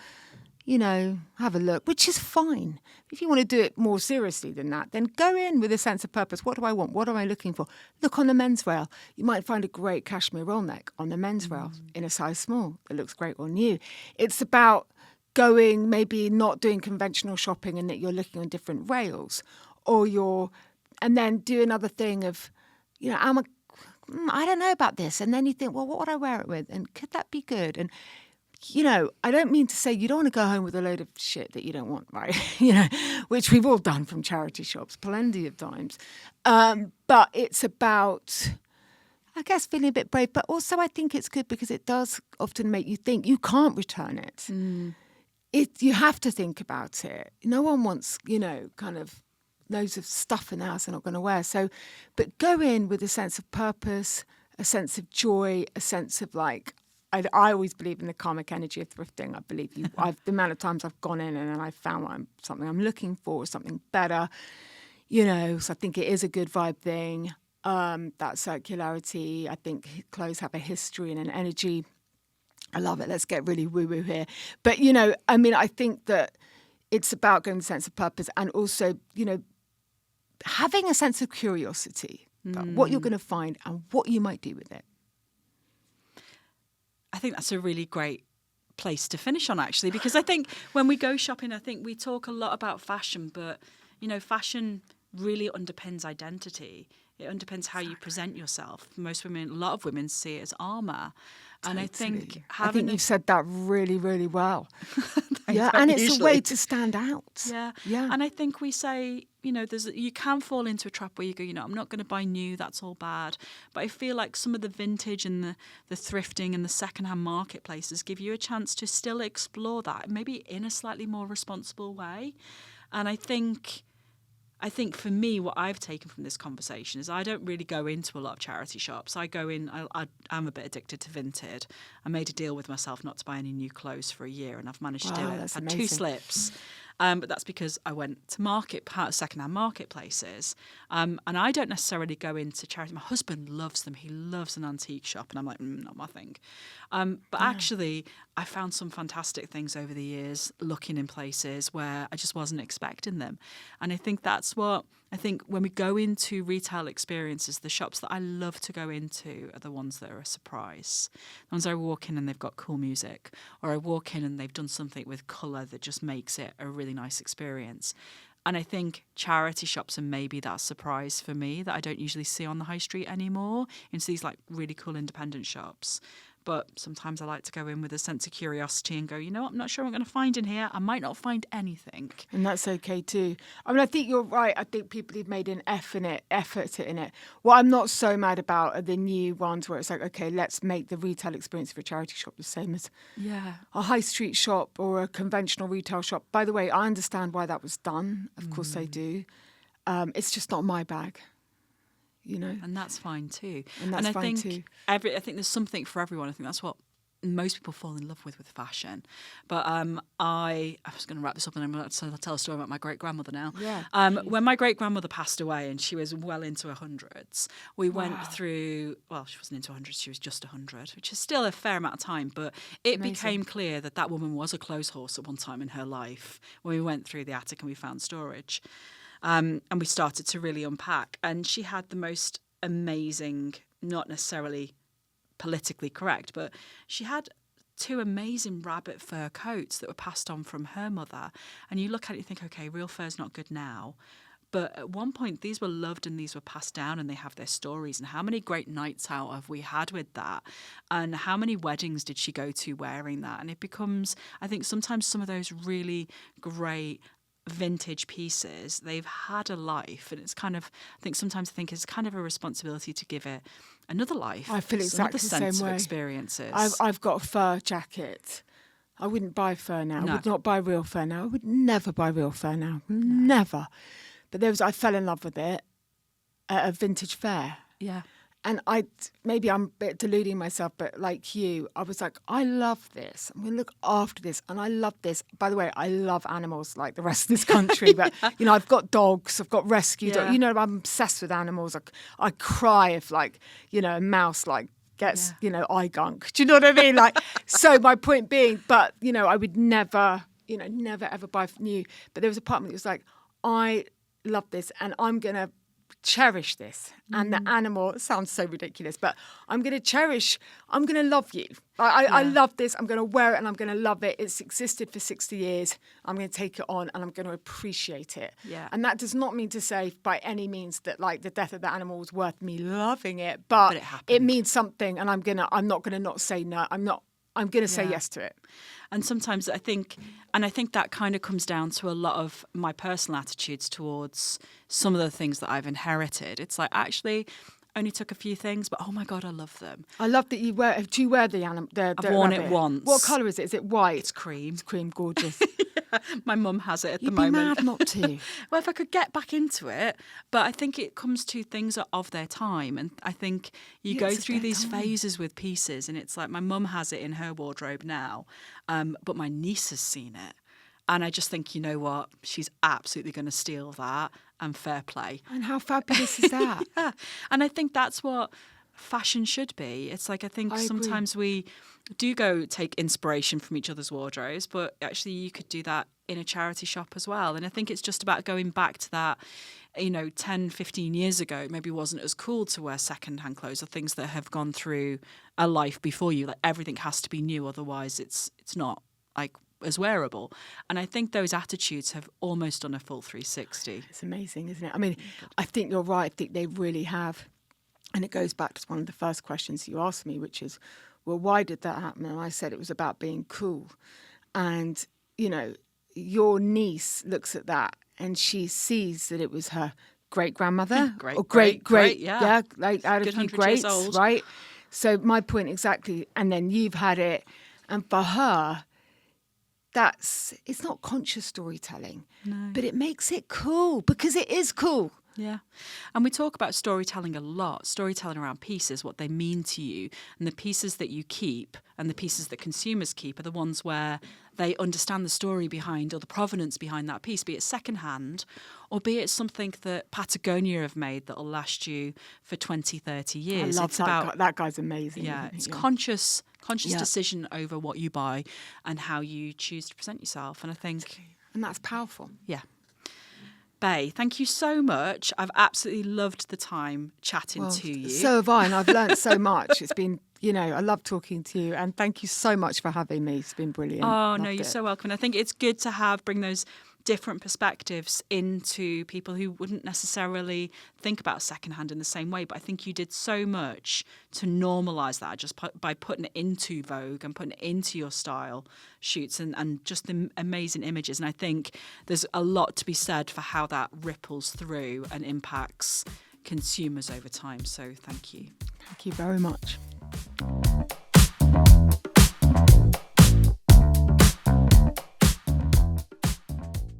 have a look, which is fine. If you want to do it more seriously than that, then go in with a sense of purpose. What do I want? What am I looking for? Look on the men's rail. You might find a great cashmere roll neck on the men's rail in a size small that looks great on you. It's about going, maybe not doing conventional shopping and that you're looking on different rails, and then do another thing of, I don't know about this. And then you think, well, what would I wear it with? And could that be good? And I don't mean to say you don't want to go home with a load of shit that you don't want, right? Which we've all done from charity shops plenty of times. But it's about, I guess, feeling a bit brave. But also I think it's good because it does often make you think you can't return it. You have to think about it. No one wants, kind of loads of stuff in the house they're not going to wear. So, but go in with a sense of purpose, a sense of joy, a sense of like, I always believe in the karmic energy of thrifting. I believe the amount of times I've gone in and then I found something I'm looking for, something better, so I think it is a good vibe thing. That circularity, I think clothes have a history and an energy. I love it. Let's get really woo-woo here. But, I think that it's about going with a sense of purpose and also, having a sense of curiosity about what you're going to find and what you might do with it. I think that's a really great place to finish on, actually, because I think when we go shopping, I think we talk a lot about fashion, but, fashion really underpins identity. It underpins how you present yourself. Most women, a lot of women see it as armour. And Totally. I think you've said that really, really well. Yeah, and it's a way to stand out. Yeah. Yeah. And I think we say, you can fall into a trap where you go, I'm not going to buy new, that's all bad. But I feel like some of the vintage and the thrifting and the secondhand marketplaces give you a chance to still explore that, maybe in a slightly more responsible way. And I think for me, what I've taken from this conversation is I don't really go into a lot of charity shops. I go in, I'm a bit addicted to Vinted. I made a deal with myself not to buy any new clothes for a year, and I've managed to do it. I've had 2 slips. But that's because I went to secondhand marketplaces. And I don't necessarily go into charity. My husband loves them. He loves an antique shop. And I'm like, not my thing. But actually, I found some fantastic things over the years looking in places where I just wasn't expecting them. And I think that's what when we go into retail experiences, the shops that I love to go into are the ones that are a surprise. The ones I walk in and they've got cool music, or I walk in and they've done something with colour that just makes it a really nice experience. And I think charity shops are maybe that surprise for me that I don't usually see on the high street anymore. Into these like really cool independent shops. But sometimes I like to go in with a sense of curiosity and go, I'm not sure what I'm going to find in here. I might not find anything. And that's okay too. I think you're right. I think people have made an effort in it. What I'm not so mad about are the new ones where it's like, okay, let's make the retail experience for a charity shop the same as a high street shop or a conventional retail shop. By the way, I understand why that was done. Of course I do. It's just not my bag. And that's fine too. And I think I think there's something for everyone. I think that's what most people fall in love with fashion. But I was going to wrap this up and I'm going to tell a story about my great-grandmother now. Yeah. When my great-grandmother passed away and she was well into her hundreds, we went through, she wasn't into 100, she was just 100, which is still a fair amount of time. But it became clear that woman was a clothes horse at one time in her life when we went through the attic and we found storage. And we started to really unpack. And she had the most amazing, not necessarily politically correct, but she had 2 amazing rabbit fur coats that were passed on from her mother. And you look at it and you think, okay, real fur's not good now. But at one point, these were loved and these were passed down and they have their stories. And how many great nights out have we had with that? And how many weddings did she go to wearing that? And it becomes, I think sometimes some of those really great vintage pieces, they've had a life, and it's kind of, I think it's kind of a responsibility to give it another life. I feel exactly the same way. Experiences. I've got a fur jacket. I wouldn't buy fur now. No. I would not buy real fur now. I would never buy real fur now. No. Never. But I fell in love with it at a vintage fair. Yeah. And maybe I'm a bit deluding myself, but like you, I was like, I love this. I'm going to look after this. And I love this. By the way, I love animals like the rest of this country. But, I've got dogs. I've got rescue dogs. I'm obsessed with animals. I cry if, a mouse, gets, eye gunk. Do you know what I mean? So my point being, but, I would never, never ever buy new. But there was a part of me that was like, I love this and I'm going to cherish this. And the animal, it sounds so ridiculous, but I'm going to love you. I love this. I'm going to wear it and I'm going to love it. It's existed for 60 years. I'm going to take it on and I'm going to appreciate it. Yeah. And that does not mean to say by any means that the death of the animal was worth me loving it, but it means something and I'm not going to not say no. I'm going to say yes to it. And sometimes I think that kind of comes down to a lot of my personal attitudes towards some of the things that I've inherited. It's like, actually, only took a few things, but oh my God, I love them. I love that you wear. Do you wear the animal? I've worn it once. What colour is it? Is it white? It's cream. It's cream, gorgeous. My mum has it at You'd the moment. You'd be mad not to. Well, if I could get back into it, but I think it comes to things are of their time, and I think you go through these phases with pieces, and it's like my mum has it in her wardrobe now, but my niece has seen it, and I just think, you know what, she's absolutely going to steal that, and fair play. And how fabulous is that? Yeah, and I think that's what fashion should be. It's like I think sometimes we do go take inspiration from each other's wardrobes, but actually you could do that in a charity shop as well. And I think it's just about going back to that, 10, 15 years ago, maybe it wasn't as cool to wear secondhand clothes or things that have gone through a life before you. Like everything has to be new, otherwise it's not like as wearable. And I think those attitudes have almost done a full 360. It's amazing, isn't it? I mean, I think you're right. I think they really have. And it goes back to one of the first questions you asked me, which is, well, why did that happen? And I said it was about being cool. And, your niece looks at that and she sees that it was her great-grandmother or great, like out of a few greats, right? So my point exactly. And then you've had it. And for her, it's not conscious storytelling, but it makes it cool because it is cool. Yeah. And we talk about storytelling a lot, storytelling around pieces, what they mean to you. And the pieces that you keep and the pieces that consumers keep are the ones where they understand the story behind or the provenance behind that piece, be it secondhand or be it something that Patagonia have made that will last you for 20, 30 years. I love that guy's amazing. Yeah, it's conscious decision over what you buy and how you choose to present yourself. And I think... And that's powerful. Yeah. Bae, thank you so much. I've absolutely loved the time chatting to you. So have I, and I've learned so much. It's been, I love talking to you, and thank you so much for having me. It's been brilliant. Oh, no, you're so welcome. And I think it's good to bring those different perspectives into people who wouldn't necessarily think about secondhand in the same way. But I think you did so much to normalise that just by putting it into Vogue and putting it into your style shoots and just the amazing images. And I think there's a lot to be said for how that ripples through and impacts consumers over time. So thank you. Thank you very much.